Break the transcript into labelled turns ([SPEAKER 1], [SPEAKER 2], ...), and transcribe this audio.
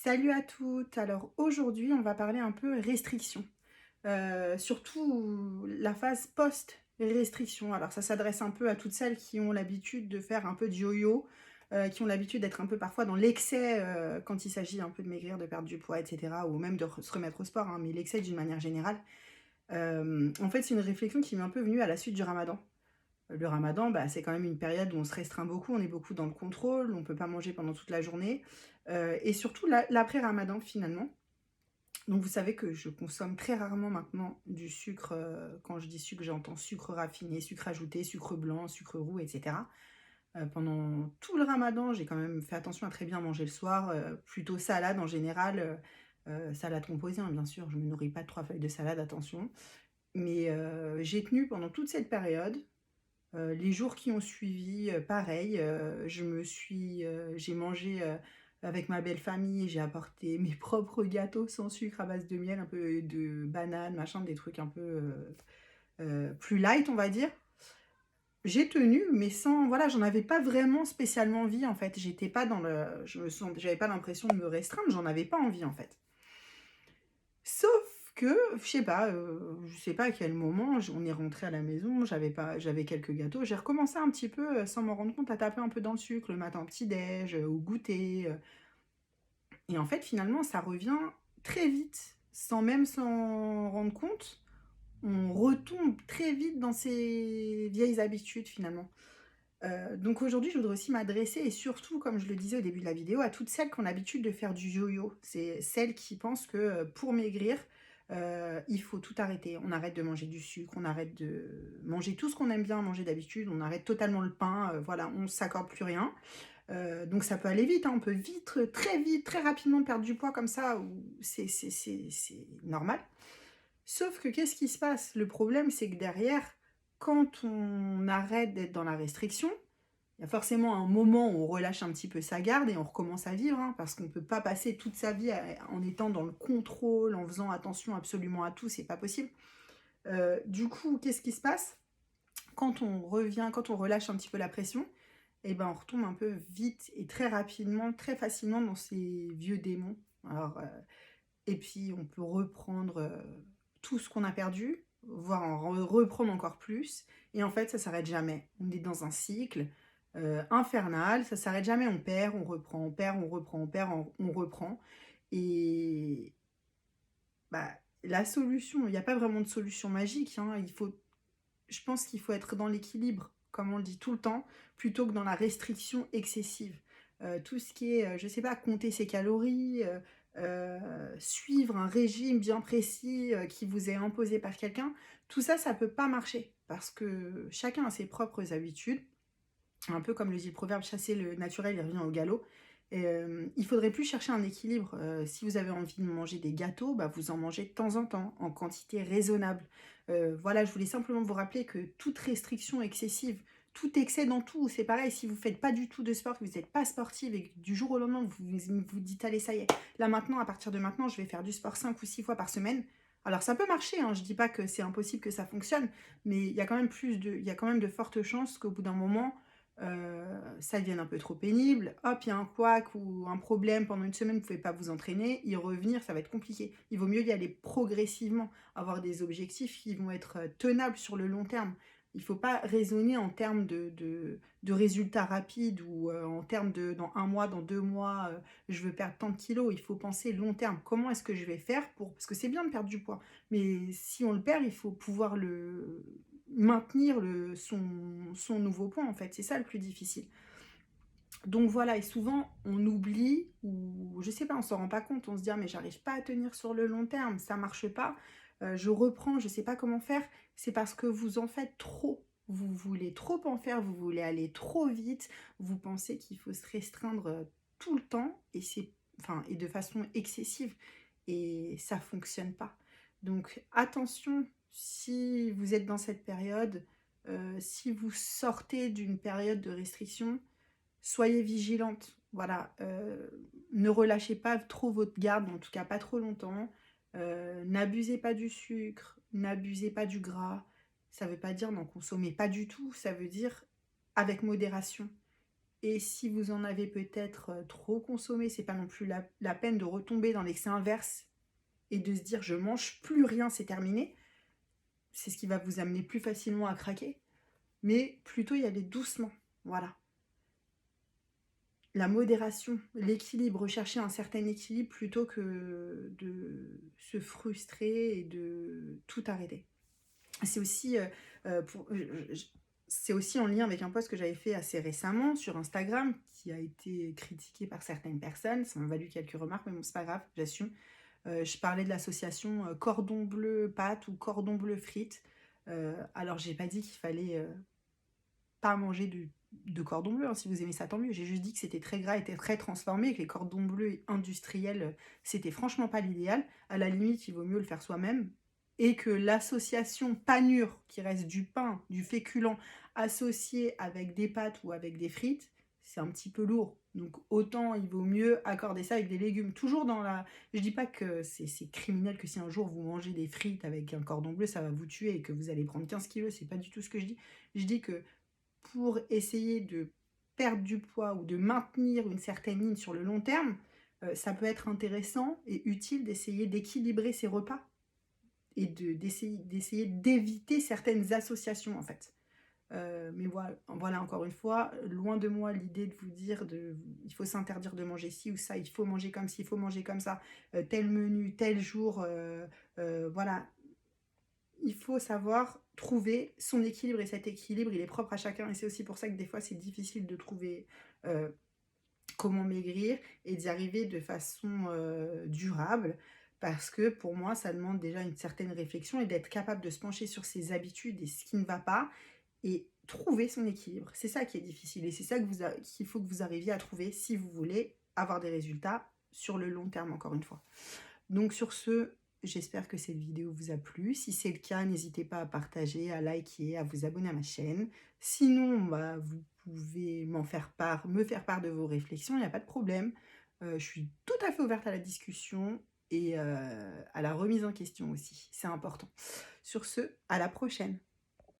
[SPEAKER 1] Salut à toutes. Alors aujourd'hui, on va parler un peu restriction. Surtout la phase post-restriction. Alors ça s'adresse un peu à toutes celles qui ont l'habitude de faire un peu de yo-yo, qui ont l'habitude d'être un peu parfois dans l'excès quand il s'agit un peu de maigrir, de perdre du poids, etc. Ou même de se remettre au sport, hein, mais l'excès d'une manière générale. En fait, c'est une réflexion qui m'est un peu venue à la suite du ramadan. Le ramadan, bah, c'est quand même une période où on se restreint beaucoup, on est beaucoup dans le contrôle, on ne peut pas manger pendant toute la journée. Et surtout l'après-ramadan finalement. Donc vous savez que je consomme très rarement maintenant du sucre. Quand je dis sucre, j'entends sucre raffiné, sucre ajouté, sucre blanc, sucre roux, etc. Pendant tout le ramadan, j'ai quand même fait attention à très bien manger le soir, plutôt salade en général, salade composée, hein, bien sûr, je ne me nourris pas de 3 feuilles de salade, attention. Mais j'ai tenu pendant toute cette période. Les jours qui ont suivi, pareil, j'ai mangé, avec ma belle famille, j'ai apporté mes propres gâteaux sans sucre à base de miel, un peu de banane, machin, des trucs un peu, plus light, on va dire. J'ai tenu, mais sans voilà, j'en avais pas vraiment spécialement envie, en fait. J'étais pas dans le j'avais pas l'impression de me restreindre, j'en avais pas envie, en fait. Sauf que, je sais pas à quel moment, on est rentré à la maison, j'avais quelques gâteaux, j'ai recommencé un petit peu, sans m'en rendre compte, à taper un peu dans le sucre le matin au petit-déj, au goûter, et en fait, finalement, ça revient très vite, sans même s'en rendre compte. On retombe très vite dans ses vieilles habitudes, finalement. Donc aujourd'hui, je voudrais aussi m'adresser et surtout, comme je le disais au début de la vidéo, à toutes celles qui ont l'habitude de faire du yo-yo. C'est celles qui pensent que, pour maigrir, il faut tout arrêter. On arrête de manger du sucre, on arrête de manger tout ce qu'on aime bien manger d'habitude, on arrête totalement le pain, voilà, on ne s'accorde plus rien. Donc ça peut aller vite, hein, on peut vite, très vite, très rapidement perdre du poids comme ça, ou c'est normal. Sauf que qu'est-ce qui se passe? Le problème, c'est que derrière, quand on arrête d'être dans la restriction, il y a forcément un moment où on relâche un petit peu sa garde et on recommence à vivre, hein, parce qu'on ne peut pas passer toute sa vie en étant dans le contrôle, en faisant attention absolument à tout, c'est pas possible. Du coup, qu'est-ce qui se passe? Quand on revient, quand on relâche un petit peu la pression, eh ben, on retombe un peu vite et très rapidement, très facilement dans ces vieux démons. Alors, et puis on peut reprendre tout ce qu'on a perdu, voire en reprendre encore plus. Et en fait, ça s'arrête jamais. On est dans un cycle infernal, ça s'arrête jamais. On perd, on reprend, on perd, on reprend, on perd, on reprend. Et bah, la solution, il n'y a pas vraiment de solution magique, hein. Je pense qu'il faut être dans l'équilibre, comme on le dit tout le temps, plutôt que dans la restriction excessive. Tout ce qui est, je sais pas, compter ses calories, suivre un régime bien précis qui vous est imposé par quelqu'un, tout ça, ça peut pas marcher parce que chacun a ses propres habitudes. Un peu comme le dit le proverbe, chasser le naturel, il revient au galop. Il faudrait plus chercher un équilibre. Si vous avez envie de manger des gâteaux, bah, vous en mangez de temps en temps, en quantité raisonnable. Voilà, je voulais simplement vous rappeler que toute restriction excessive, tout excès dans tout, c'est pareil, si vous ne faites pas du tout de sport, que vous n'êtes pas sportive et que du jour au lendemain, vous dites, allez, ça y est, là maintenant, à partir de maintenant, je vais faire du sport 5 ou 6 fois par semaine. Alors ça peut marcher, hein, je ne dis pas que c'est impossible que ça fonctionne, mais il y a quand même il y a quand même de fortes chances qu'au bout d'un moment, ça devienne un peu trop pénible, hop, il y a un couac ou un problème pendant une semaine, vous ne pouvez pas vous entraîner, y revenir, ça va être compliqué. Il vaut mieux y aller progressivement, avoir des objectifs qui vont être tenables sur le long terme. Il ne faut pas raisonner en termes de résultats rapides ou en termes de dans un mois, dans 2 mois, je veux perdre tant de kilos. Il faut penser long terme. Comment est-ce que je vais faire pour... Parce que c'est bien de perdre du poids, mais si on le perd, il faut pouvoir le maintenir son nouveau point, en fait. C'est ça le plus difficile. Donc voilà, et souvent on oublie, ou je sais pas, on s'en rend pas compte, on se dit ah, mais j'arrive pas à tenir sur le long terme, ça marche pas, je reprends, je sais pas comment faire. C'est parce que vous en faites trop, vous voulez trop en faire, vous voulez aller trop vite, vous pensez qu'il faut se restreindre tout le temps, et et de façon excessive, et ça fonctionne pas. Donc attention, si vous êtes dans cette période, si vous sortez d'une période de restriction, soyez vigilante, voilà, ne relâchez pas trop votre garde, en tout cas pas trop longtemps. N'abusez pas du sucre, n'abusez pas du gras. Ça veut pas dire n'en consommer pas du tout, ça veut dire avec modération. Et si vous en avez peut-être, trop consommé, c'est pas non plus la peine de retomber dans l'excès inverse et de se dire: «Je mange plus rien, c'est terminé». C'est ce qui va vous amener plus facilement à craquer, mais plutôt y aller doucement, voilà. La modération, l'équilibre, rechercher un certain équilibre plutôt que de se frustrer et de tout arrêter. C'est aussi, pour je c'est aussi en lien avec un post que j'avais fait assez récemment sur Instagram, qui a été critiqué par certaines personnes. Ça m'a valu quelques remarques, mais bon, c'est pas grave, j'assume. Je parlais de l'association, cordon bleu pâtes ou cordon bleu frites. Alors j'ai pas dit qu'il fallait, pas manger de cordon bleu, hein. Si vous aimez ça, tant mieux. J'ai juste dit que c'était très gras, était très transformé, que les cordons bleus industriels, c'était franchement pas l'idéal. À la limite, il vaut mieux le faire soi-même et que l'association panure, qui reste du pain, du féculent, associé avec des pâtes ou avec des frites, c'est un petit peu lourd. Donc autant il vaut mieux accorder ça avec des légumes. Toujours dans la je dis pas que c'est criminel, que si un jour vous mangez des frites avec un cordon bleu, ça va vous tuer et que vous allez prendre 15 kilos, c'est pas du tout ce que je dis. Je dis que pour essayer de perdre du poids ou de maintenir une certaine ligne sur le long terme, ça peut être intéressant et utile d'essayer d'équilibrer ses repas et d'essayer d'éviter certaines associations, en fait. Mais voilà, encore une fois, loin de moi l'idée de vous dire il faut s'interdire de manger ci ou ça, il faut manger comme ci, il faut manger comme ça, tel menu, tel jour, voilà. Il faut savoir trouver son équilibre et cet équilibre, il est propre à chacun et c'est aussi pour ça que des fois c'est difficile de trouver, heu, comment maigrir et d'y arriver de façon, durable. Parce que pour moi, ça demande déjà une certaine réflexion et d'être capable de se pencher sur ses habitudes et ce qui ne va pas et trouver son équilibre. C'est ça qui est difficile et c'est ça qu'il faut que vous arriviez à trouver si vous voulez avoir des résultats sur le long terme, encore une fois. Donc sur ce, j'espère que cette vidéo vous a plu. Si c'est le cas, n'hésitez pas à partager, à liker, à vous abonner à ma chaîne. Sinon, bah, vous pouvez me faire part de vos réflexions, il n'y a pas de problème. Je suis tout à fait ouverte à la discussion et à la remise en question aussi, c'est important. Sur ce, à la prochaine.